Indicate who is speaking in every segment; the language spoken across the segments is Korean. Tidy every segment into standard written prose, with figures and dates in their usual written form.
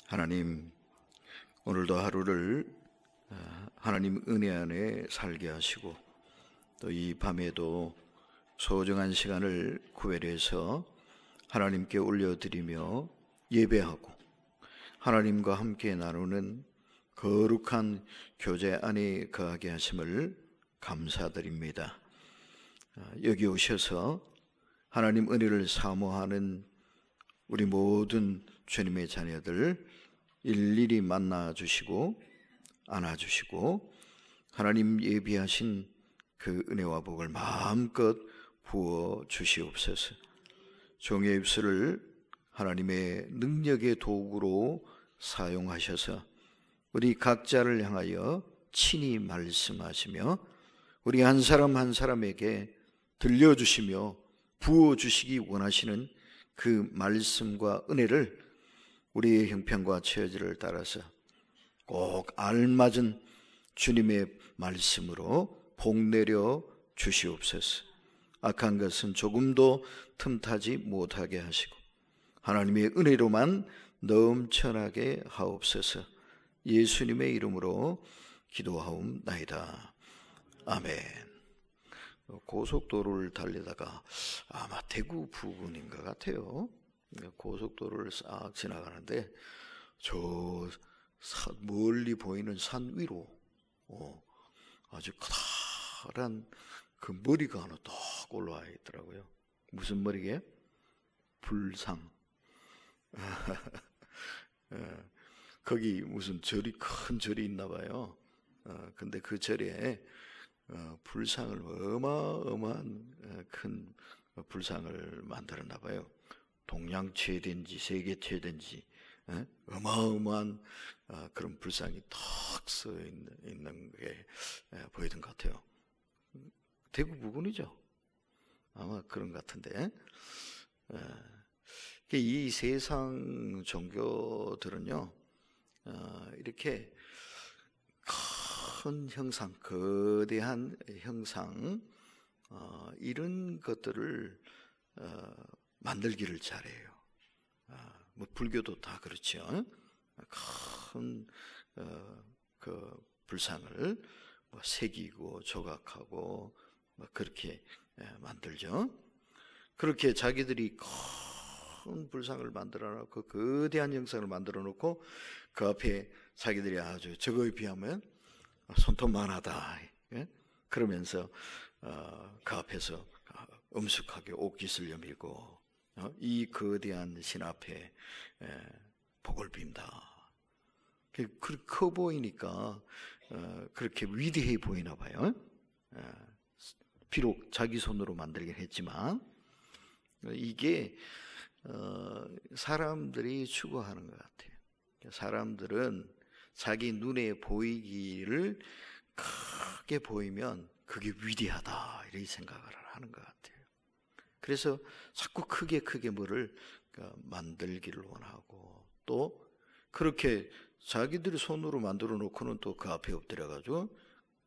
Speaker 1: 하나님, 오늘도 하루를 하나님 은혜 안에 살게 하시고 또 이 밤에도 소중한 시간을 구별해서 하나님께 올려드리며 예배하고 하나님과 함께 나누는 거룩한 교제 안에 거하게 하심을 감사드립니다. 여기 오셔서 하나님 은혜를 사모하는 우리 모든 주님의 자녀들 일일이 만나주시고 안아주시고 하나님 예비하신 그 은혜와 복을 마음껏 부어주시옵소서. 종의 입술을 하나님의 능력의 도구로 사용하셔서 우리 각자를 향하여 친히 말씀하시며 우리 한 사람 한 사람에게 들려주시며 부어주시기 원하시는 그 말씀과 은혜를 우리의 형편과 처지를 따라서 꼭 알맞은 주님의 말씀으로 복내려 주시옵소서. 악한 것은 조금도 틈타지 못하게 하시고 하나님의 은혜로만 넘쳐나게 하옵소서. 예수님의 이름으로 기도하옵나이다. 아멘. 고속도로를 달리다가 아마 대구 부근인 것 같아요. 고속도로를 싹 지나가는데 저 멀리 보이는 산 위로 아주 커다란 그 머리가 하나 딱 올라와 있더라고요. 무슨 머리게? 불상. 거기 무슨 절이 큰 절이 있나 봐요. 근데 그 절에 불상을 어마어마한 큰 불상을 만들었나 봐요. 동양 최대인지 세계 최대인지 어마어마한 그런 불상이 탁 서 있는 게 보이던 것 같아요. 대구 부근이죠. 아마 그런 것 같은데 이 세상 종교들은요 이렇게 큰 형상, 거대한 형상 이런 것들을 만들기를 잘해요. 뭐 불교도 다 그렇죠. 큰 그 불상을 뭐 새기고 조각하고 뭐 그렇게 만들죠. 그렇게 자기들이 큰 불상을 만들어 놓고 거대한 형상을 만들어 놓고 그 앞에 자기들이 아주 저거에 비하면 손톱만하다 그러면서 그 앞에서 엄숙하게 옷깃을 여미고 이 거대한 신 앞에 복을 빈다. 커 보이니까 그렇게 위대해 보이나 봐요. 비록 자기 손으로 만들긴 했지만 이게 사람들이 추구하는 것 같아요. 사람들은 자기 눈에 보이기를 크게 보이면 그게 위대하다 이렇게 생각을 하는 것 같아요. 그래서 자꾸 크게 뭐를 만들기를 원하고 또 그렇게 자기들이 손으로 만들어 놓고는 또 그 앞에 엎드려가지고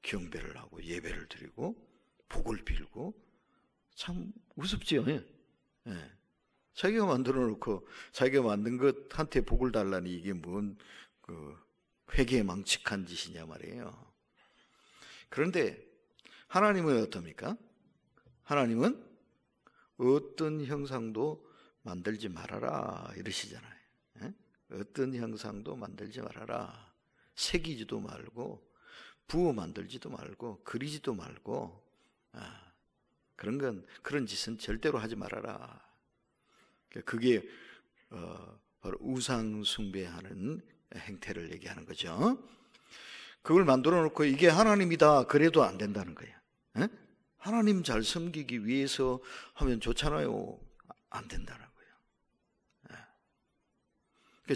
Speaker 1: 경배를 하고 예배를 드리고 복을 빌고 참 우습지요. 자기가 만들어 놓고 자기가 만든 것한테 복을 달라니 이게 뭔 회개망측한 짓이냐 말이에요. 그런데 하나님은 어떻습니까? 하나님은 어떤 형상도 만들지 말아라 이러시잖아요. 어떤 형상도 만들지 말아라. 새기지도 말고 부어 만들지도 말고 그리지도 말고 그런 짓은 절대로 하지 말아라. 그게 바로 우상 숭배하는 행태를 얘기하는 거죠. 그걸 만들어 놓고 이게 하나님이다 그래도 안 된다는 거예요. 하나님 잘 섬기기 위해서 하면 좋잖아요. 안 된다는 거예요.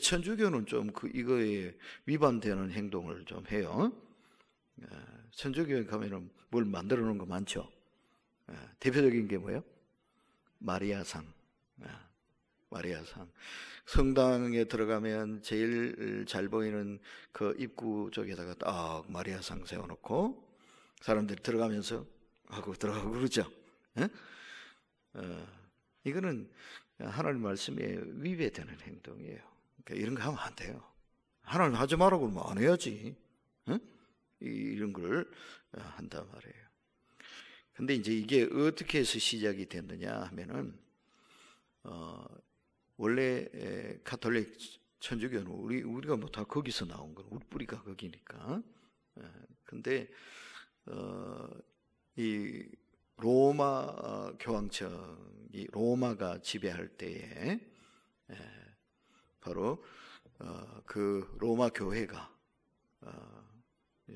Speaker 1: 천주교는 좀 이거에 위반되는 행동을 좀 해요. 천주교에 가면은 뭘 만들어 놓은 거 많죠. 대표적인 게 뭐예요? 마리아상. 마리아상. 성당에 들어가면 제일 잘 보이는 그 입구 쪽에다가 딱 마리아상 세워놓고 사람들이 들어가면서 하고 들어가고 그러죠. 이거는 하나님 말씀에 위배되는 행동이에요. 그러니까 이런 거 하면 안 돼요. 하나님 하지 말라고 그러면 안 해야지. 응? 이런 걸 한단 말이에요. 근데 이제 이게 어떻게 해서 시작이 됐느냐 하면은 원래 가톨릭 천주교는 우리가 뭐 다 거기서 나온 거, 우리 뿌리가 거기니까. 근데 이 로마 교황청이 로마가 지배할 때에 바로 그 로마 교회가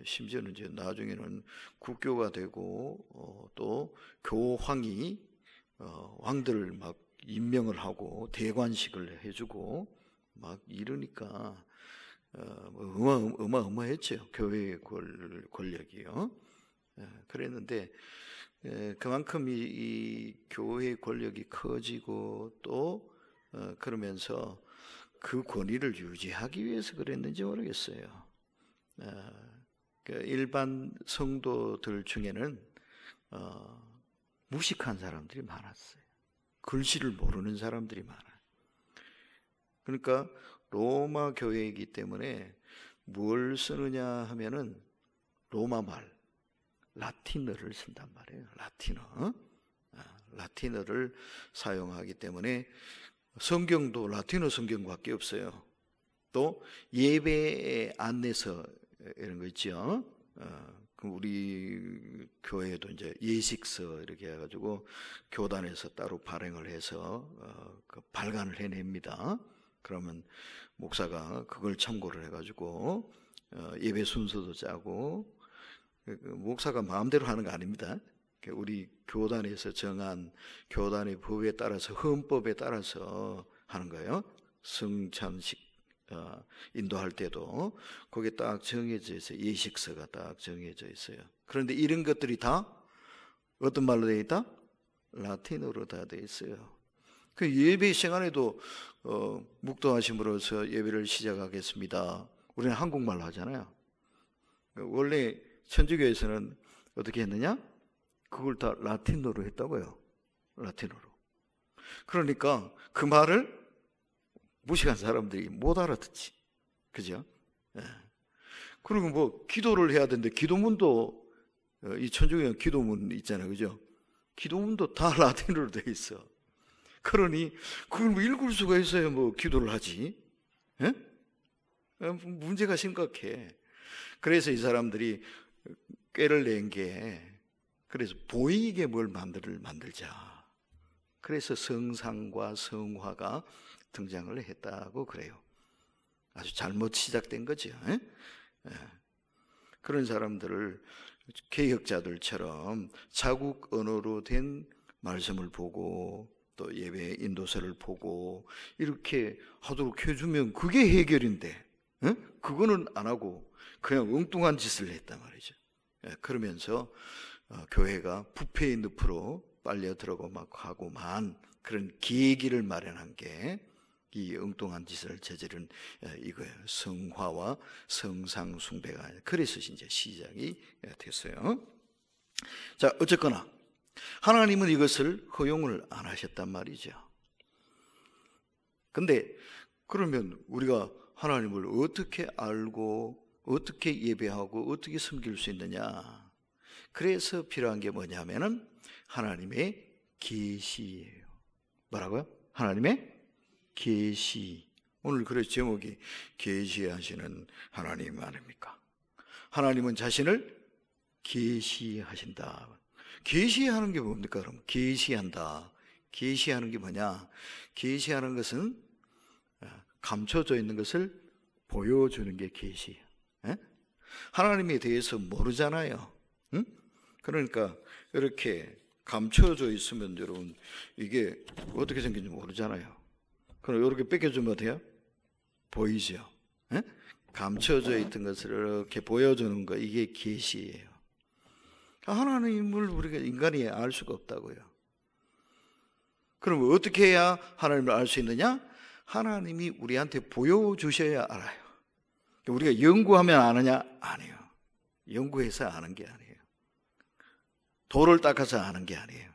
Speaker 1: 심지어는 이제 나중에는 국교가 되고 또 교황이 왕들을 막 임명을 하고 대관식을 해주고 막 이러니까 어마어마했죠. 교회의 권력이요. 그랬는데 그만큼 이 교회의 권력이 커지고 또 그러면서 그 권위를 유지하기 위해서 그랬는지 모르겠어요. 일반 성도들 중에는 무식한 사람들이 많았어요. 글씨를 모르는 사람들이 많아요. 그러니까 로마 교회이기 때문에 뭘 쓰느냐 하면은 로마 말, 라틴어를 쓴단 말이에요. 라틴어를 사용하기 때문에 성경도 라틴어 성경밖에 없어요. 또 예배 안내서 이런 거 있죠. 우리 교회에도 이제 예식서 이렇게 해가지고 교단에서 따로 발행을 해서 그 발간을 해냅니다. 그러면 목사가 그걸 참고를 해가지고 예배 순서도 짜고, 목사가 마음대로 하는 거 아닙니다. 우리 교단에서 정한 교단의 법에 따라서, 헌법에 따라서 하는 거예요. 성찬식 인도할 때도 거기에 딱 정해져 있어요. 예식서가 딱 정해져 있어요. 그런데 이런 것들이 다 어떤 말로 되어 있다? 라틴어로 다 되어 있어요. 그 예배 시간에도 묵도하심으로써 예배를 시작하겠습니다. 우리는 한국말로 하잖아요. 원래 천주교에서는 어떻게 했느냐? 그걸 다 라틴어로 했다고요. 라틴어로. 그러니까 그 말을 무식한 사람들이 못 알아듣지. 그죠? 예. 그리고 뭐 기도를 해야 되는데 기도문도 이 천주교 기도문 있잖아요. 그죠? 기도문도 다 라틴어로 돼 있어. 그러니 그걸 뭐 읽을 수가 있어야 뭐 기도를 하지. 예? 문제가 심각해. 그래서 이 사람들이 꾀를 낸 게, 그래서 보이게 뭘 만들자. 그래서 성상과 성화가 등장을 했다고 그래요. 아주 잘못 시작된 거죠. 그런 사람들을 개혁자들처럼 자국 언어로 된 말씀을 보고 또 예배 인도서를 보고 이렇게 하도록 해주면 그게 해결인데, 그거는 안 하고 그냥 엉뚱한 짓을 했단 말이죠. 그러면서 교회가 부패의 늪으로 빨려 들어가고 막 하고만 그런 계기를 마련한 게 이 엉뚱한 짓을 저지른 이거예요. 성화와 성상 숭배가. 그래서 이제 시작이 됐어요. 자, 어쨌거나 하나님은 이것을 허용을 안 하셨단 말이죠. 근데 그러면 우리가 하나님을 어떻게 알고 어떻게 예배하고 어떻게 섬길 수 있느냐? 그래서 필요한 게 뭐냐면은 하나님의 계시예요. 뭐라고요? 하나님의 계시. 오늘 그래서 제목이 계시하시는 하나님 아닙니까? 하나님은 자신을 계시하신다. 계시하는 게 뭡니까? 그럼 계시한다. 계시하는 게 뭐냐? 계시하는 것은 감춰져 있는 것을 보여주는 게 계시예요. 하나님에 대해서 모르잖아요. 그러니까 이렇게 감춰져 있으면 여러분 이게 어떻게 생긴지 모르잖아요. 그럼 이렇게 뺏겨주면 어때요? 보이죠? 감춰져 있던 것을 이렇게 보여주는 거, 이게 계시예요. 하나님을 우리가 인간이 알 수가 없다고요. 그럼 어떻게 해야 하나님을 알 수 있느냐? 하나님이 우리한테 보여주셔야 알아요. 우리가 연구하면 아느냐? 아니에요. 연구해서 아는 게 아니에요. 돌을 닦아서 아는 게 아니에요.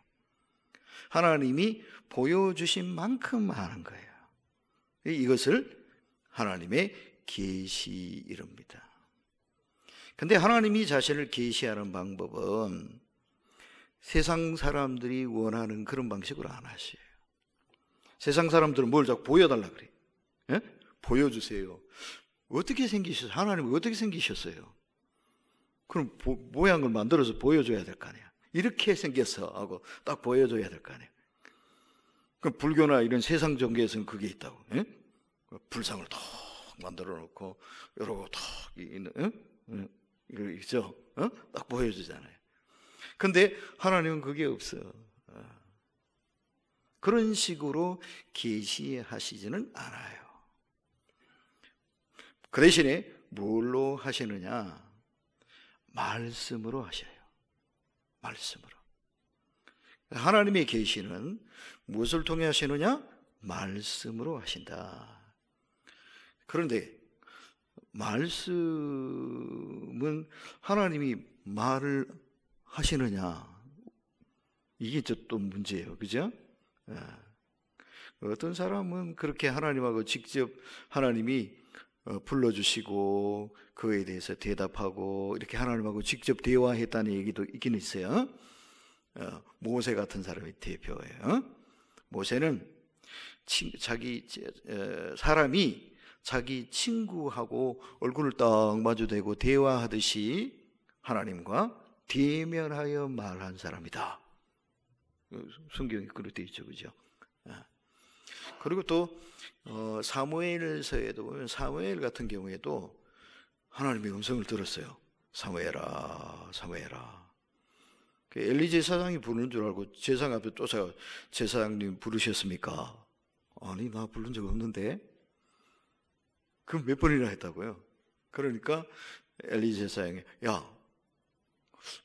Speaker 1: 하나님이 보여주신 만큼 아는 거예요. 이것을 하나님의 계시 이릅니다. 근데 하나님이 자신을 계시하는 방법은 세상 사람들이 원하는 그런 방식으로 안 하셔요. 세상 사람들은 뭘 자꾸 보여달라 그래요. 예? 보여주세요. 어떻게 생기셨어요? 하나님은 어떻게 생기셨어요? 그럼 모양을 만들어서 보여줘야 될 거 아니야. 이렇게 생겼어 하고 딱 보여줘야 될 거 아니야. 그럼 불교나 이런 세상 종교에서는 그게 있다고. 예? 불상을 탁 만들어 놓고 이러고 탁 있는, 이거 있죠? 딱 보여주잖아요. 근데 하나님은 그게 없어. 그런 식으로 계시하시지는 않아요. 그 대신에 뭘로 하시느냐? 말씀으로 하셔요. 말씀으로. 하나님의 계시는 무엇을 통해 하시느냐? 말씀으로 하신다. 그런데 말씀은 하나님이 말을 하시느냐? 이게 또 문제예요. 그죠? 어떤 사람은 그렇게 하나님하고 직접 하나님이 불러주시고 그에 대해서 대답하고 이렇게 하나님하고 직접 대화했다는 얘기도 있긴 있어요. 모세 같은 사람이 대표예요. 모세는 사람이 자기 친구하고 얼굴을 딱 마주대고 대화하듯이 하나님과 대면하여 말한 사람이다. 성경에 그렇게 있죠, 그죠? 그리고 또 사무엘서에도 보면 사무엘 같은 경우에도 하나님의 음성을 들었어요. 사무엘아, 사무엘아. 엘리 제사장이 부르는 줄 알고 제사장 앞에 쫓아가 제사장님 부르셨습니까? 아니, 나 부른 적 없는데. 그럼 몇 번이나 했다고요? 그러니까 엘리 제사장이 야,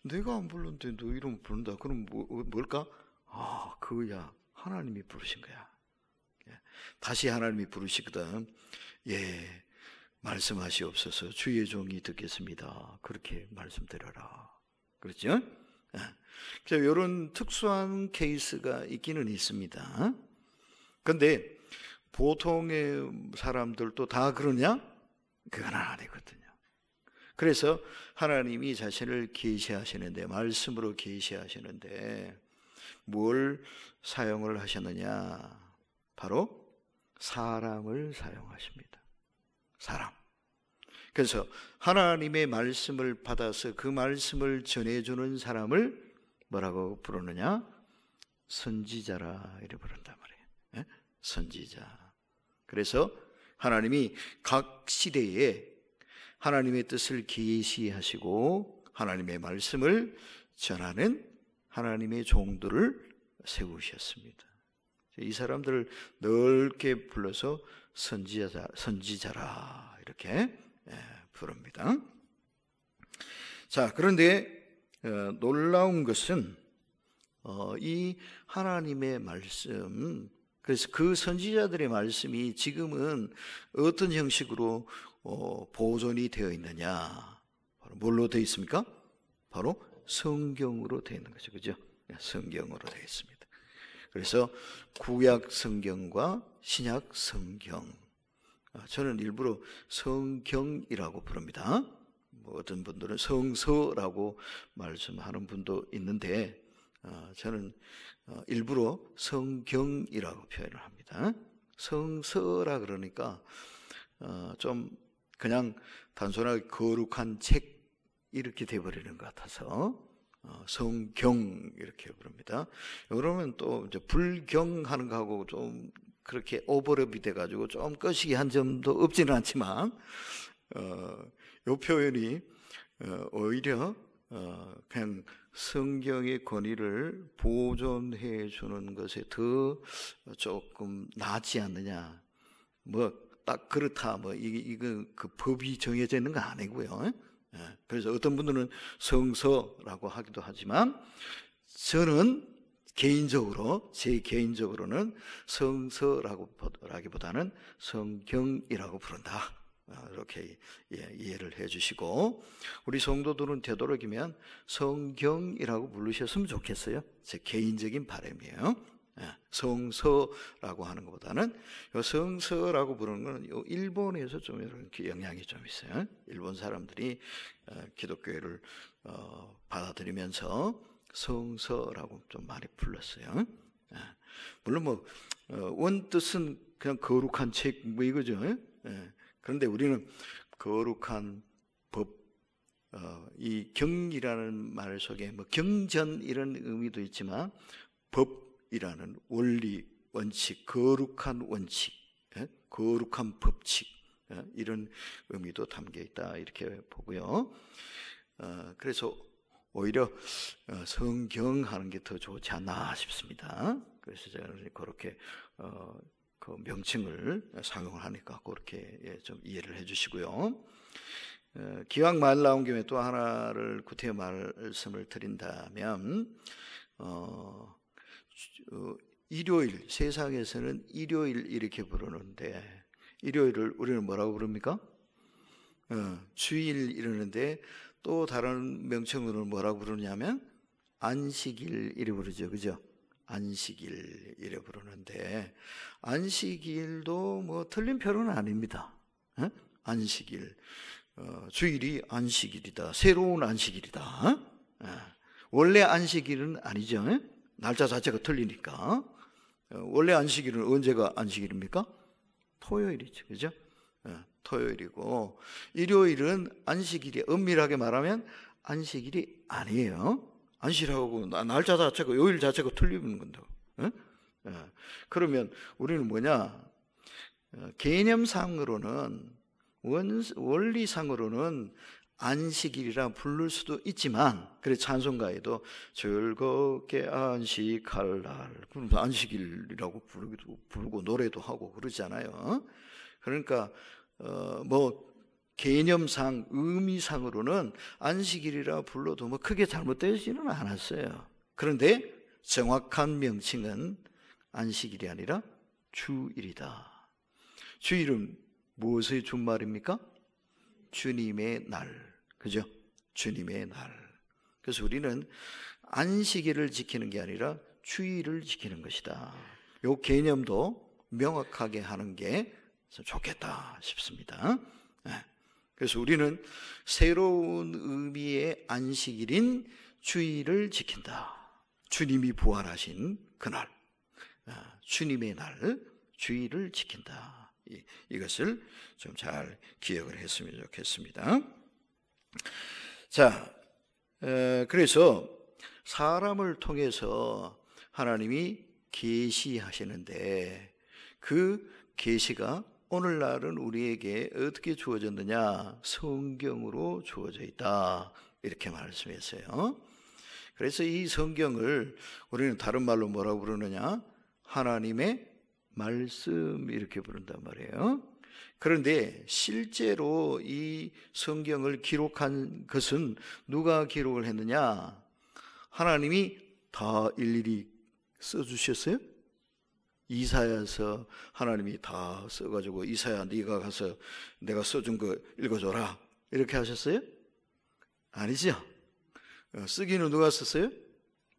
Speaker 1: 내가 안 불렀는데 너 이름 부른다. 그럼 뭘까? 아, 그거야. 하나님이 부르신 거야. 다시 하나님이 부르시거든. 예, 말씀하시옵소서. 주의 종이 듣겠습니다. 그렇게 말씀드려라. 그렇죠? 이런 특수한 케이스가 있기는 있습니다. 그런데 보통의 사람들도 다 그러냐? 그건 아니거든요. 그래서 하나님이 자신을 계시하시는데, 말씀으로 계시하시는데 뭘 사용을 하셨느냐? 바로 사람을 사용하십니다. 사람. 그래서 하나님의 말씀을 받아서 그 말씀을 전해주는 사람을 뭐라고 부르느냐? 선지자라 이렇게 부른단 말이에요. 선지자. 그래서 하나님이 각 시대에 하나님의 뜻을 계시하시고 하나님의 말씀을 전하는 하나님의 종들을 세우셨습니다. 이 사람들을 넓게 불러서 선지자라 이렇게 부릅니다. 자, 그런데 놀라운 것은 이 하나님의 말씀, 그래서 그 선지자들의 말씀이 지금은 어떤 형식으로 보존이 되어 있느냐? 바로 뭘로 되어 있습니까? 바로 성경으로 되어 있는 거죠. 그죠? 성경으로 되어 있습니다. 그래서 구약 성경과 신약 성경, 저는 일부러 성경이라고 부릅니다. 어떤 분들은 성서라고 말씀하는 분도 있는데 저는 일부러 성경이라고 표현을 합니다. 성서라 그러니까 좀 그냥 단순하게 거룩한 책 이렇게 돼버리는 것 같아서 성경 이렇게 부릅니다. 그러면 또 이제 불경하는 거하고 좀 그렇게 오버랩이 돼가지고 좀 꺼시기 한 점도 없지는 않지만 이 표현이 오히려 그냥 성경의 권위를 보존해 주는 것에 더 조금 낫지 않느냐. 뭐 딱 그렇다. 뭐 이거 그 법이 정해져 있는 거 아니고요. 그래서 어떤 분들은 성서라고 하기도 하지만 저는 제 개인적으로는 성서라기보다는 성경이라고 부른다. 이렇게 이해를 해주시고 우리 성도들은 되도록이면 성경이라고 부르셨으면 좋겠어요. 제 개인적인 바람이에요. 성서라고 하는 것보다는 성서라고 부르는 것은 일본에서 좀 이렇게 영향이 좀 있어요. 일본 사람들이 기독교를 받아들이면서 성서라고 좀 많이 불렀어요. 물론 뭐 원뜻은 그냥 거룩한 책 뭐 이거죠. 그런데 우리는 거룩한 법, 이 경이라는 말 속에 뭐 경전 이런 의미도 있지만 법이라는 원리, 원칙, 거룩한 원칙, 거룩한 법칙, 이런 의미도 담겨 있다 이렇게 보고요. 그래서 오히려 성경 하는 게 더 좋지 않나 싶습니다. 그래서 제가 그렇게 그 명칭을 사용을 하니까 그렇게 좀 이해를 해주시고요. 기왕 말 나온 김에 또 하나를 구태여 말씀을 드린다면 일요일, 세상에서는 일요일 이렇게 부르는데 일요일을 우리는 뭐라고 부릅니까? 주일 이러는데 또 다른 명칭으로 뭐라고 부르냐면 안식일 이래 부르죠. 그죠? 안식일 이래 부르는데 안식일도 뭐 틀린 표현은 아닙니다. 안식일, 주일이 안식일이다, 새로운 안식일이다. 원래 안식일은 아니죠. 날짜 자체가 틀리니까. 원래 안식일은 언제가 안식일입니까? 토요일이죠. 그죠? 토요일이고 일요일은 안식일이, 엄밀하게 말하면 안식일이 아니에요. 안식일하고 날짜 자체가, 요일 자체가 틀리는 건데. 그러면 우리는 뭐냐? 개념상으로는, 원리상으로는 안식일이라 부를 수도 있지만, 그래 찬송가에도 즐겁게 안식할 날, 그러면서 안식일이라고 부르고 노래도 하고 그러잖아요. 그러니까 뭐 개념상, 의미상으로는 안식일이라 불러도 뭐 크게 잘못되지는 않았어요. 그런데 정확한 명칭은 안식일이 아니라 주일이다. 주일은 무엇의 준말입니까? 주님의 날, 그죠? 주님의 날. 그래서 우리는 안식일을 지키는 게 아니라 주일을 지키는 것이다. 이 개념도 명확하게 하는 게 좋겠다 싶습니다. 그래서 우리는 새로운 의미의 안식일인 주일을 지킨다. 주님이 부활하신 그날, 주님의 날, 주일을 지킨다. 이것을 좀 잘 기억을 했으면 좋겠습니다. 자, 그래서 사람을 통해서 하나님이 계시하시는데 그 계시가 오늘날은 우리에게 어떻게 주어졌느냐? 성경으로 주어져 있다. 이렇게 말씀했어요. 그래서 이 성경을 우리는 다른 말로 뭐라고 부르느냐? 하나님의 말씀 이렇게 부른단 말이에요. 그런데 실제로 이 성경을 기록한 것은 누가 기록을 했느냐? 하나님이 다 일일이 써주셨어요? 이사야서 하나님이 다 써가지고 이사야 네가 가서 내가 써준 거 읽어줘라 이렇게 하셨어요? 아니죠. 쓰기는 누가 썼어요?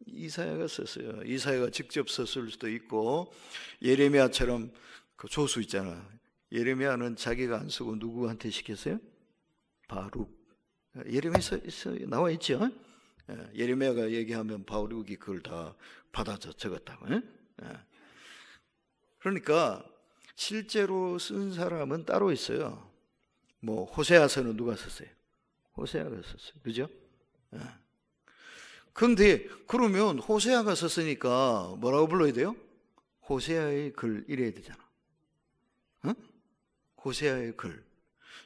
Speaker 1: 이사야가 썼어요. 이사야가 직접 썼을 수도 있고, 예레미야처럼 그 조수 있잖아. 예레미야는 자기가 안 쓰고 누구한테 시켰어요? 바룩. 예레미야서 나와 있죠. 예레미야가 얘기하면 바룩이 그걸 다 받아서 적었다고. 그러니까 실제로 쓴 사람은 따로 있어요. 뭐 호세아서는 누가 썼어요? 호세아가 썼어요. 그죠? 그런데 그러면 호세아가 썼으니까 뭐라고 불러야 돼요? 호세아의 글 이래야 되잖아. 호세아의 글.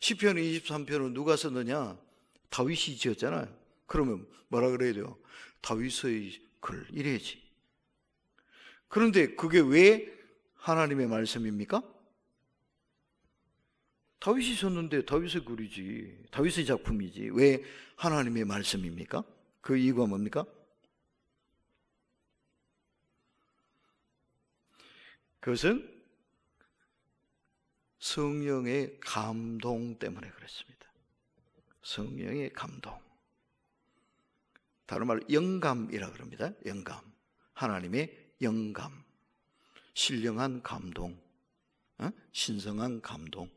Speaker 1: 시편 23편은 누가 썼느냐? 다윗이 지었잖아요. 그러면 뭐라 그래야 돼요? 다윗의 글 이래야지. 그런데 그게 왜 하나님의 말씀입니까? 다윗이 썼는데 다윗의 글이지, 다윗의 작품이지. 왜 하나님의 말씀입니까? 그 이유가 뭡니까? 그것은 성령의 감동 때문에 그렇습니다. 성령의 감동. 다른 말로 영감이라 그럽니다. 영감. 하나님의 영감. 신령한 감동, 신성한 감동.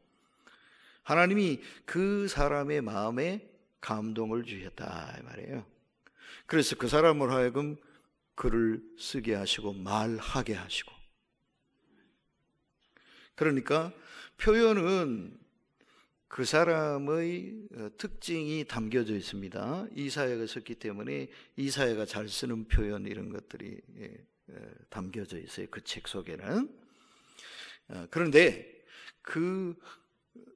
Speaker 1: 하나님이 그 사람의 마음에 감동을 주셨다 이 말이에요. 그래서 그 사람을 하여금 글을 쓰게 하시고 말하게 하시고. 그러니까 표현은 그 사람의 특징이 담겨져 있습니다. 이사야가 썼기 때문에 이사야가 잘 쓰는 표현 이런 것들이 담겨져 있어요. 그 책 속에는. 그런데 그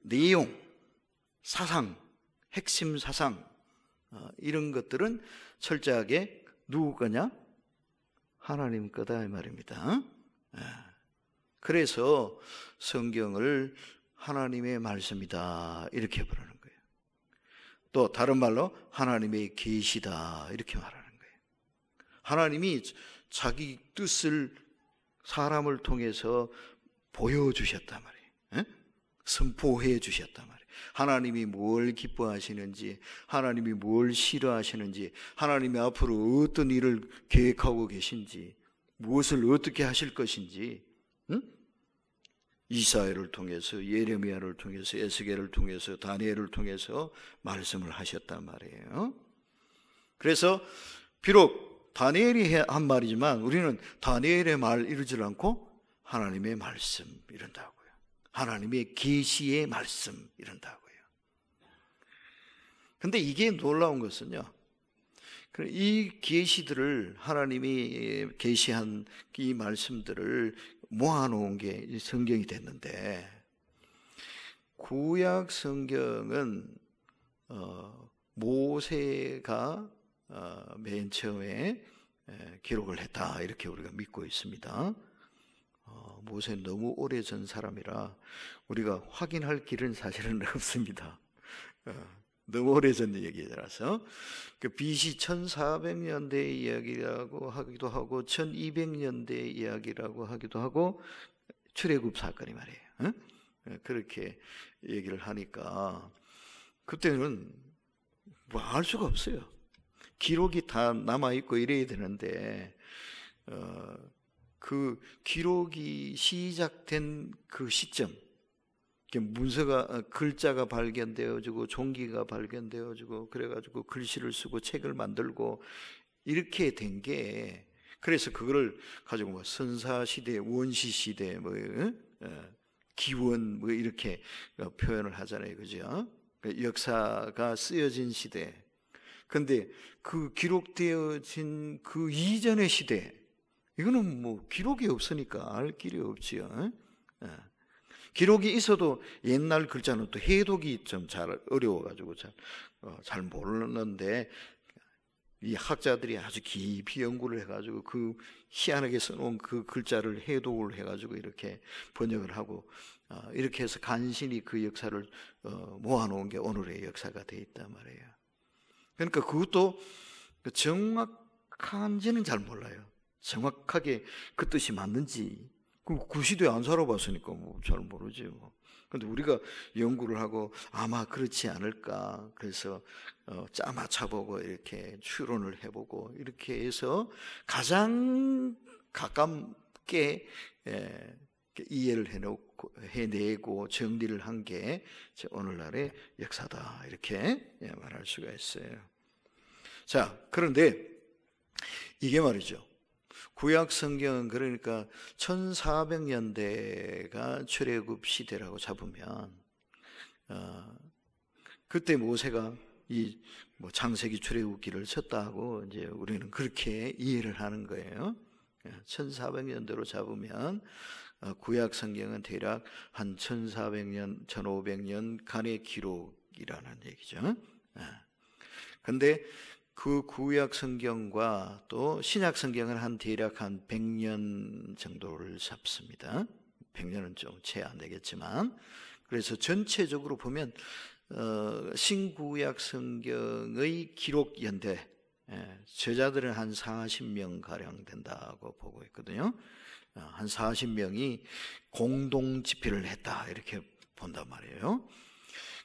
Speaker 1: 내용, 사상, 핵심 사상 이런 것들은 철저하게 누구 거냐? 하나님 거다 이 말입니다. 그래서 성경을 하나님의 말씀이다 이렇게 부르는 거예요. 또 다른 말로 하나님의 계시다 이렇게 말하는 거예요. 하나님이 자기 뜻을 사람을 통해서 보여주셨단 말이에요. 선포해 주셨단 말이에요. 하나님이 뭘 기뻐하시는지, 하나님이 뭘 싫어하시는지, 하나님이 앞으로 어떤 일을 계획하고 계신지, 무엇을 어떻게 하실 것인지, 이사야를 통해서, 예레미야를 통해서, 에스겔을 통해서, 다니엘을 통해서 말씀을 하셨단 말이에요. 그래서 비록 다니엘이 한 말이지만 우리는 다니엘의 말 이러질 않고 하나님의 말씀 이런다고요. 하나님의 계시의 말씀 이런다고요. 근데 이게 놀라운 것은요, 이 계시들을 하나님이 계시한 이 말씀들을 모아놓은 게 성경이 됐는데, 구약 성경은 모세가 맨 처음에 기록을 했다 이렇게 우리가 믿고 있습니다. 모세는 너무 오래전 사람이라 우리가 확인할 길은 사실은 없습니다. 너무 오래전 얘기라서 BC 1400년대 이야기라고 하기도 하고 1200년대 이야기라고 하기도 하고 출애굽 사건이 말이에요. 그렇게 얘기를 하니까 그때는 뭐 알 수가 없어요. 기록이 다 남아있고 이래야 되는데 그 기록이 시작된 그 시점, 문서가 글자가 발견되어지고 종기가 발견되어지고 그래가지고 글씨를 쓰고 책을 만들고 이렇게 된 게, 그래서 그거를 가지고 뭐 선사 시대, 원시 시대, 뭐 기원 뭐 이렇게 표현을 하잖아요, 그죠? 역사가 쓰여진 시대. 근데 그 기록되어진 그 이전의 시대, 이거는 뭐 기록이 없으니까 알 길이 없지요. 기록이 있어도 옛날 글자는 또 해독이 좀 잘 어려워가지고 잘 모르는데, 이 학자들이 아주 깊이 연구를 해가지고 그 희한하게 써놓은 그 글자를 해독을 해가지고 이렇게 번역을 하고 이렇게 해서 간신히 그 역사를 모아놓은 게 오늘의 역사가 돼 있단 말이에요. 그러니까 그것도 정확한지는 잘 몰라요. 정확하게 그 뜻이 맞는지. 그 시대에 안 살아봤으니까 뭐 잘 모르지 뭐. 근데 우리가 연구를 하고 아마 그렇지 않을까, 그래서 짜맞춰보고 이렇게 추론을 해보고 이렇게 해서 가장 가깝게 이해를 해내고 정리를 한 게 오늘날의 역사다 이렇게 말할 수가 있어요. 자, 그런데 이게 말이죠, 구약 성경은 그러니까 1400년대가 출애굽 시대라고 잡으면 그때 모세가 이 뭐 창세기 출애굽기를 썼다고 이제 우리는 그렇게 이해를 하는 거예요. 1400년대로 잡으면 구약 성경은 대략 한 1400년, 1500년 간의 기록이라는 얘기죠. 근데 그 구약 성경과 또 신약 성경은 한 대략 한 100년 정도를 잡습니다. 100년은 좀 채 안 되겠지만, 그래서 전체적으로 보면 신구약 성경의 기록 연대, 저자들은 한 40명 가량 된다고 보고 있거든요. 한 40명이 공동 집필을 했다 이렇게 본단 말이에요.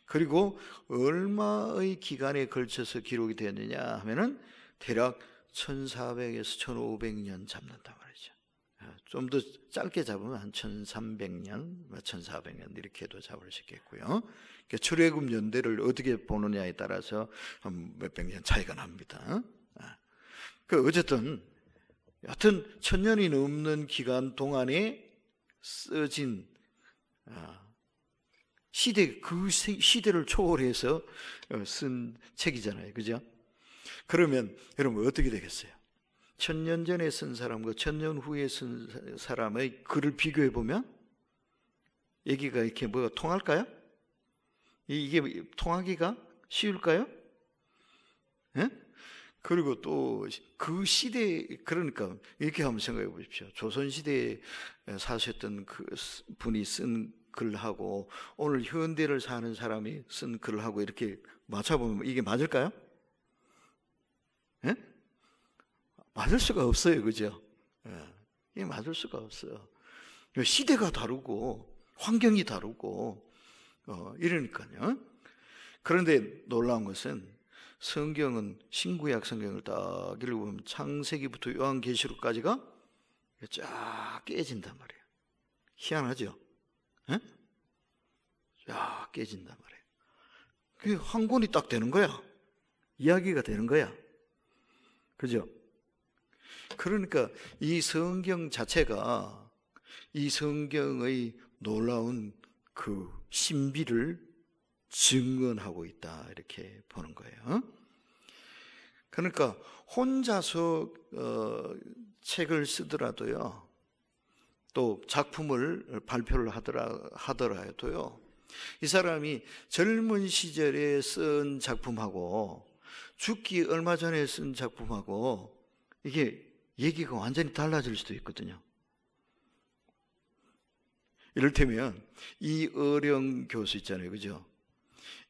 Speaker 1: 그리고 얼마의 기간에 걸쳐서 기록이 되었느냐 하면은 대략 1400에서 1500년 잡는단 말이죠. 좀 더 짧게 잡으면 한 1300년, 1400년 이렇게도 잡을 수 있겠고요. 그러니까 출애굽 연대를 어떻게 보느냐에 따라서 몇백 년 차이가 납니다. 어쨌든 여튼 1000년이 넘는 기간 동안에 써진 그 시대를 초월해서 쓴 책이잖아요. 그죠? 그러면 여러분 어떻게 되겠어요? 1000년 전에 쓴 사람과 1000년 후에 쓴 사람의 글을 비교해 보면 얘기가 이렇게 뭐가 통할까요? 이게 통하기가 쉬울까요? 예? 그리고 또 그 시대, 그러니까 이렇게 한번 생각해 보십시오. 조선시대에 사셨던 그 분이 쓴 글하고 오늘 현대를 사는 사람이 쓴 글하고 이렇게 맞춰보면 이게 맞을까요? 예? 맞을 수가 없어요. 그죠? 예. 이게 맞을 수가 없어요. 시대가 다르고 환경이 다르고 이러니까요. 그런데 놀라운 것은 성경은 신구약 성경을 딱 읽어보면 창세기부터 요한계시록까지가 쫙 깨진단 말이에요. 희한하죠? 예? 쫙 깨진단 말이에요. 그게 한 권이 딱 되는 거야. 이야기가 되는 거야. 그죠? 그러니까 이 성경 자체가 이 성경의 놀라운 그 신비를 증언하고 있다, 이렇게 보는 거예요. 그러니까 혼자서 책을 쓰더라도요, 또 작품을 발표를 하더라도요, 이 사람이 젊은 시절에 쓴 작품하고 죽기 얼마 전에 쓴 작품하고 이게 얘기가 완전히 달라질 수도 있거든요. 이를테면 이어령 교수 있잖아요. 그죠?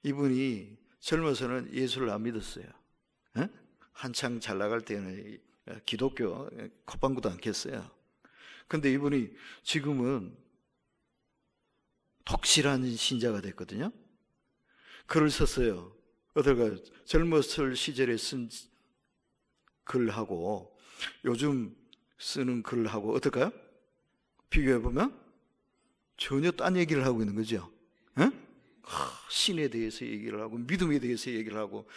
Speaker 1: 이분이 젊어서는 예수를 안 믿었어요. 에? 한창 잘 나갈 때는 기독교 콧방구도 안 꼈어요. 근데 이분이 지금은 독실한 신자가 됐거든요. 글을 썼어요. 어떨까요? 젊었을 시절에 쓴 글하고 요즘 쓰는 글하고 어떨까요? 비교해보면 전혀 딴 얘기를 하고 있는 거죠. 에? 신에 대해서 얘기를 하고 믿음에 대해서 얘기를 하고,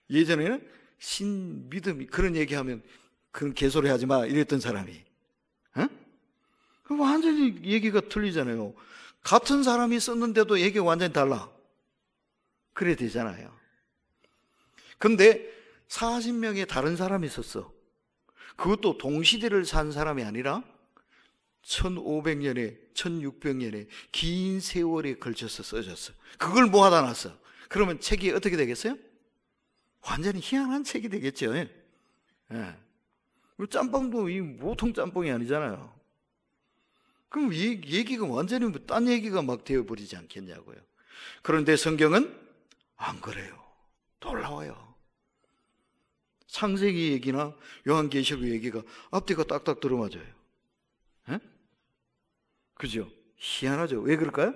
Speaker 1: 예전에는 신, 믿음 그런 얘기하면 그런 개소리 하지 마 이랬던 사람이, 에? 완전히 얘기가 틀리잖아요. 같은 사람이 썼는데도 얘기가 완전히 달라. 그래 되잖아요. 근데 40명의 다른 사람이 썼어. 그것도 동시대를 산 사람이 아니라 1500년에 1600년에 긴 세월에 걸쳐서 써졌어. 그걸 모아다 놨어. 그러면 책이 어떻게 되겠어요? 완전히 희한한 책이 되겠죠. 예. 짬뽕도 이 보통 짬뽕이 아니잖아요. 그럼 얘기가 완전히 딴 얘기가 막 되어버리지 않겠냐고요. 그런데 성경은 안 그래요. 놀라워요. 창세기 얘기나 요한계시록 얘기가 앞뒤가 딱딱 들어맞아요. 에? 그죠? 희한하죠? 왜 그럴까요?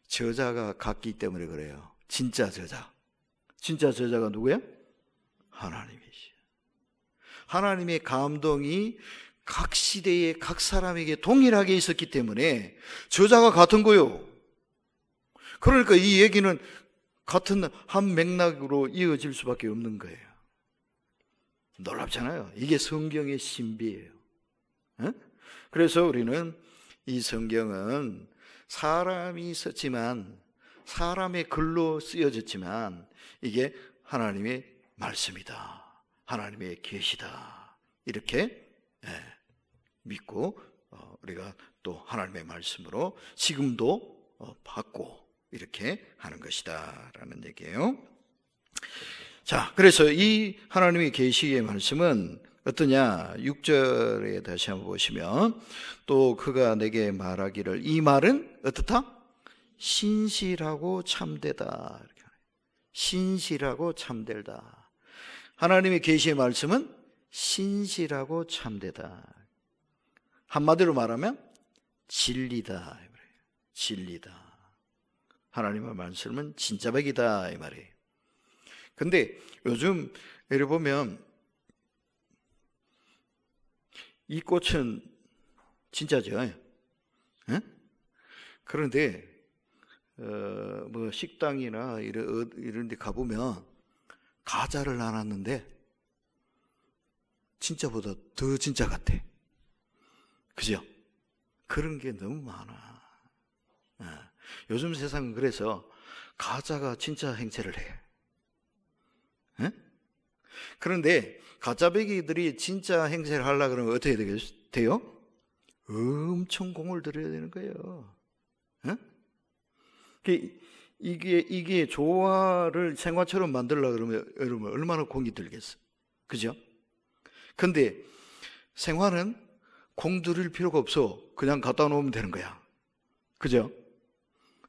Speaker 1: 저자가 같기 때문에 그래요. 진짜 저자. 진짜 저자가 누구야? 하나님이시죠. 하나님의 감동이 각 시대에 각 사람에게 동일하게 있었기 때문에 저자가 같은 거요. 그러니까 이 얘기는 같은 한 맥락으로 이어질 수밖에 없는 거예요. 놀랍잖아요. 이게 성경의 신비예요. 에? 그래서 우리는 이 성경은 사람이 썼지만, 사람의 글로 쓰여졌지만 이게 하나님의 말씀이다, 하나님의 계시다, 이렇게 믿고 우리가 또 하나님의 말씀으로 지금도 받고 이렇게 하는 것이다 라는 얘기예요. 자, 그래서 이 하나님의 계시의 말씀은 어떠냐? 6절에 다시 한번 보시면, 또 그가 내게 말하기를, 이 말은 어떻다? 신실하고 참되다. 이렇게. 신실하고 참되다. 하나님의 계시의 말씀은 신실하고 참되다. 한마디로 말하면 진리다. 진리다. 하나님의 말씀은 진짜 백이다 이 말이에요. 근데 요즘 예를 보면 이 꽃은 진짜죠. 예? 그런데 뭐 식당이나 이런 데 가보면 가짜를 나눴는데 진짜보다 더 진짜 같아. 그죠? 그런 게 너무 많아. 요즘 세상은 그래서 가짜가 진짜 행세를 해. 그런데 가짜배기들이 진짜 행세를 하려고 그러면 어떻게 돼요? 엄청 공을 들여야 되는 거예요. 이게 조화를 생화처럼 만들려고 그러면 여러분 얼마나 공이 들겠어. 그죠? 근데 생화는 공 들일 필요가 없어. 그냥 갖다 놓으면 되는 거야. 그죠?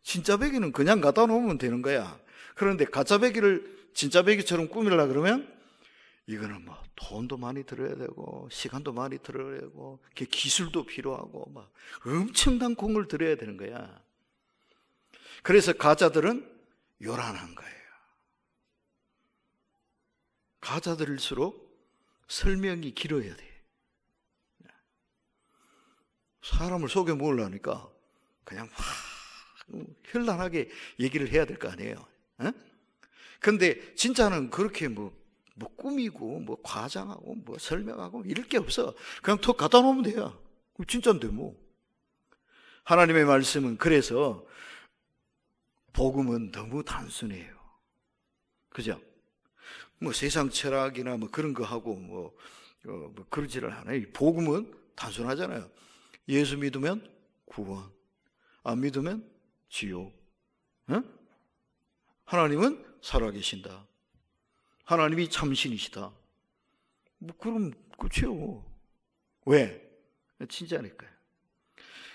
Speaker 1: 진짜 배기는 그냥 갖다 놓으면 되는 거야. 그런데 가짜 배기를 진짜 배기처럼 꾸미려고 그러면 이거는 뭐 돈도 많이 들어야 되고 시간도 많이 들어야 되고 기술도 필요하고 막 엄청난 공을 들여야 되는 거야. 그래서 가짜들은 요란한 거예요. 가짜들일수록 설명이 길어야 돼. 사람을 속여 먹으려니까 그냥 막 현란하게 얘기를 해야 될 거 아니에요. 근데 진짜는 그렇게 뭐 꾸미고 뭐 과장하고 뭐 설명하고 이럴 게 없어. 그냥 턱 갖다 놓으면 돼요. 진짜인데 뭐. 하나님의 말씀은 그래서 복음은 너무 단순해요. 그죠? 뭐 세상 철학이나 뭐 그런 거 하고 뭐 그러지를 않아요. 복음은 단순하잖아요. 예수 믿으면 구원, 안 믿으면 지옥. 하나님은 살아계신다. 하나님이 참신이시다. 뭐 그럼 끝이요. 왜? 진짜니까요.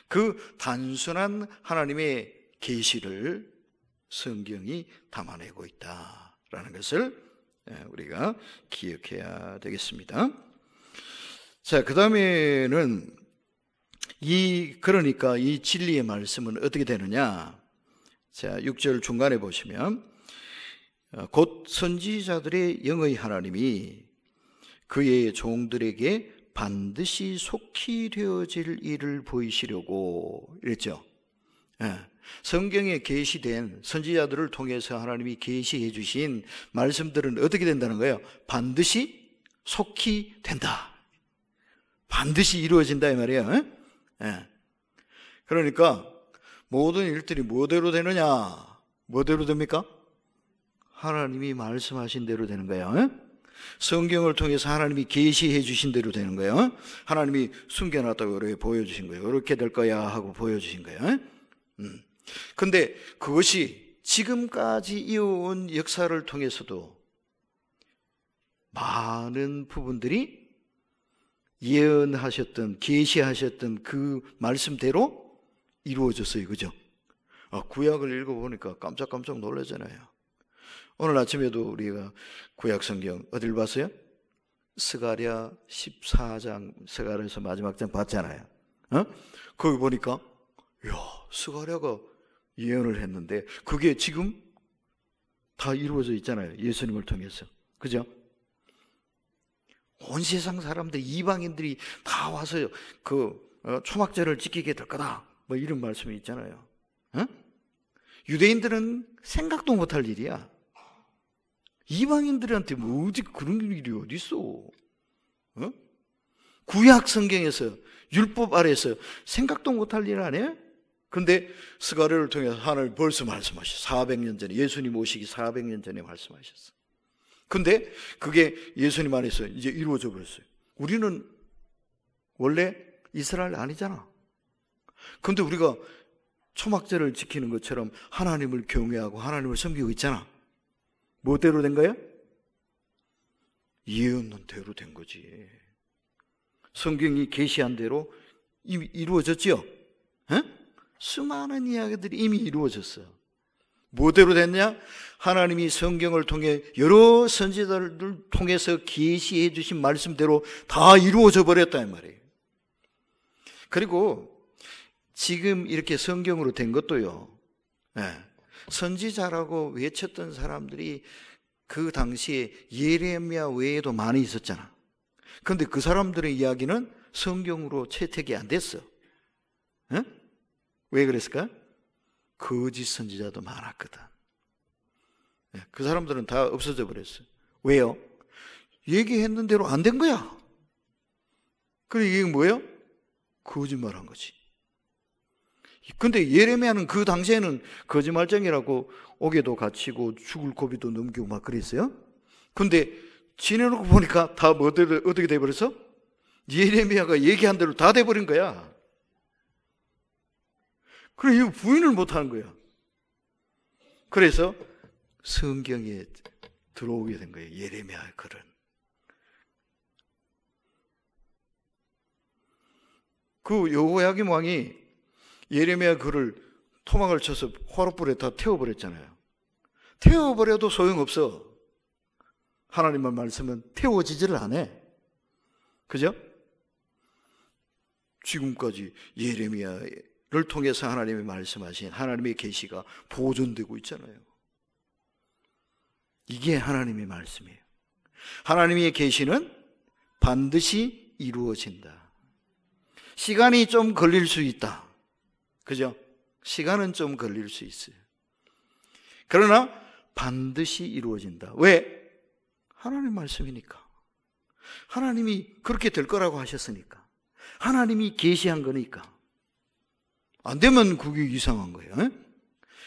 Speaker 1: 그 단순한 하나님의 계시를 성경이 담아내고 있다라는 것을 우리가 기억해야 되겠습니다. 자, 그 다음에는 그러니까 이 진리의 말씀은 어떻게 되느냐? 자, 6절 중간에 보시면 곧 선지자들의 영의 하나님이 그의 종들에게 반드시 속히 되어질 일을 보이시려고 이랬죠. 성경에 계시된 선지자들을 통해서 하나님이 계시해 주신 말씀들은 어떻게 된다는 거예요? 반드시 속히 된다. 반드시 이루어진다 이 말이에요. 그러니까 모든 일들이 뭐대로 되느냐? 뭐대로 됩니까? 하나님이 말씀하신 대로 되는 거예요. 성경을 통해서 하나님이 계시해 주신 대로 되는 거예요. 하나님이 숨겨놨다고 이렇게 보여주신 거예요. 이렇게 될 거야 하고 보여주신 거예요. 근데 그것이 지금까지 이어온 역사를 통해서도 많은 부분들이 예언하셨던, 계시하셨던 그 말씀대로 이루어졌어요. 그죠? 구약을 읽어보니까 깜짝깜짝 놀라잖아요. 오늘 아침에도 우리가 구약 성경 어딜 봤어요? 스가랴 14장, 스가랴에서 마지막 장 봤잖아요. 거기 보니까 스가랴가 예언을 했는데 그게 지금 다 이루어져 있잖아요. 예수님을 통해서. 그죠? 온 세상 사람들, 이방인들이 다 와서 초막절을 지키게 될 거다. 뭐 이런 말씀이 있잖아요. 유대인들은 생각도 못할 일이야. 이방인들한테 뭐 어디 그런 일이 어디 있어? 구약 성경에서 율법 아래에서 생각도 못할 일 아니에요? 근데 스가랴를 통해서 하나님 벌써 말씀하셨어. 400년 전에, 예수님 오시기 400년 전에 말씀하셨어. 근데 그게 예수님 안에서 이제 이루어져 버렸어요. 우리는 원래 이스라엘 아니잖아. 근데 우리가 초막절을 지키는 것처럼 하나님을 경외하고 하나님을 섬기고 있잖아. 뭐대로 된 거야? 예언은 대로 된 거지. 성경이 계시한 대로 이미 이루어졌죠? 수많은 이야기들이 이미 이루어졌어요. 뭐대로 됐냐? 하나님이 성경을 통해 여러 선지자들을 통해서 계시해 주신 말씀대로 다 이루어져 버렸다 이 말이에요. 그리고 지금 이렇게 성경으로 된 것도요, 선지자라고 외쳤던 사람들이 그 당시에 예레미야 외에도 많이 있었잖아. 그런데 그 사람들의 이야기는 성경으로 채택이 안 됐어. 에? 왜 그랬을까? 거짓 선지자도 많았거든. 그 사람들은 다 없어져 버렸어요. 왜요? 얘기했는 대로 안 된 거야. 그래, 이게 뭐예요? 거짓말한 거지. 근데 예레미야는 그 당시에는 거짓말쟁이라고 옥에도 갇히고 죽을 고비도 넘기고 막 그랬어요. 근데 지내놓고 보니까 다 어떻게 돼버렸어? 예레미야가 얘기한 대로 다 돼버린 거야. 그래, 이거 부인을 못하는 거야. 그래서 성경에 들어오게 된 거예요. 예레미야의 글은. 그 여호야김 왕이 예레미야 글을 토막을 쳐서 화롯불에 다 태워버렸잖아요. 태워버려도 소용없어. 하나님의 말씀은 태워지지를 않아. 그죠? 지금까지 예레미야를 통해서 하나님이 말씀하신 하나님의 계시가 보존되고 있잖아요. 이게 하나님의 말씀이에요. 하나님의 계시는 반드시 이루어진다. 시간이 좀 걸릴 수 있다. 그죠? 시간은 좀 걸릴 수 있어요. 그러나 반드시 이루어진다. 왜? 하나님 말씀이니까. 하나님이 그렇게 될 거라고 하셨으니까. 하나님이 계시한 거니까. 안 되면 그게 이상한 거예요.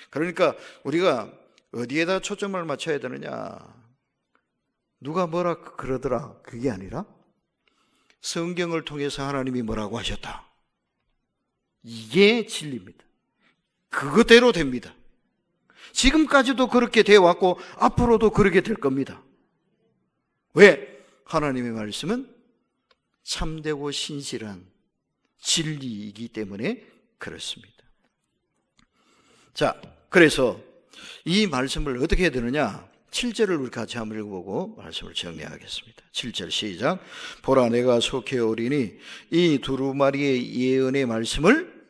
Speaker 1: 그러니까 우리가 어디에다 초점을 맞춰야 되느냐? 누가 뭐라 그러더라? 그게 아니라 성경을 통해서 하나님이 뭐라고 하셨다. 이게 진리입니다. 그거대로 됩니다. 지금까지도 그렇게 되어 왔고 앞으로도 그렇게 될 겁니다. 왜? 하나님의 말씀은 참되고 신실한 진리이기 때문에 그렇습니다. 자, 그래서 이 말씀을 어떻게 해야 되느냐? 7절을 우리 같이 한번 읽어보고 말씀을 정리하겠습니다. 7절 시작. 보라, 내가 속해 오리니 이 두루마리의 예언의 말씀을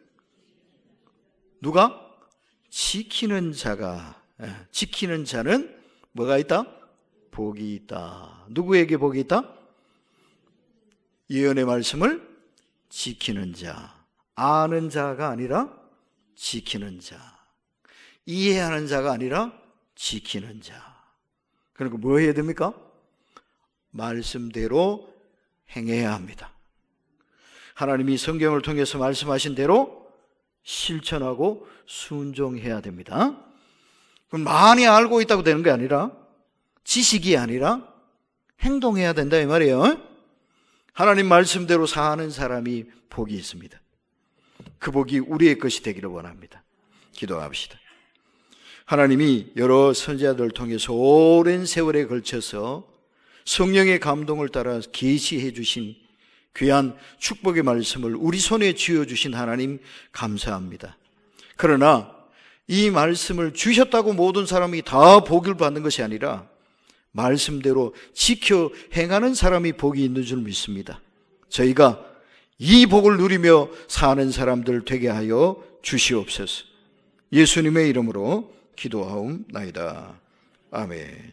Speaker 1: 누가? 지키는 자가. 지키는 자는 뭐가 있다? 복이 있다. 누구에게 복이 있다? 예언의 말씀을 지키는 자. 아는 자가 아니라 지키는 자. 이해하는 자가 아니라 지키는 자. 그러니까 뭐 해야 됩니까? 말씀대로 행해야 합니다. 하나님이 성경을 통해서 말씀하신 대로 실천하고 순종해야 됩니다. 그럼 많이 알고 있다고 되는 게 아니라, 지식이 아니라 행동해야 된다 이 말이에요. 하나님 말씀대로 사는 사람이 복이 있습니다. 그 복이 우리의 것이 되기를 원합니다. 기도합시다. 하나님이 여러 선지자들을 통해서 오랜 세월에 걸쳐서 성령의 감동을 따라 계시해 주신 귀한 축복의 말씀을 우리 손에 쥐어주신 하나님 감사합니다. 그러나 이 말씀을 주셨다고 모든 사람이 다 복을 받는 것이 아니라 말씀대로 지켜 행하는 사람이 복이 있는 줄 믿습니다. 저희가 이 복을 누리며 사는 사람들 되게 하여 주시옵소서. 예수님의 이름으로 기도하옵나이다. 아멘.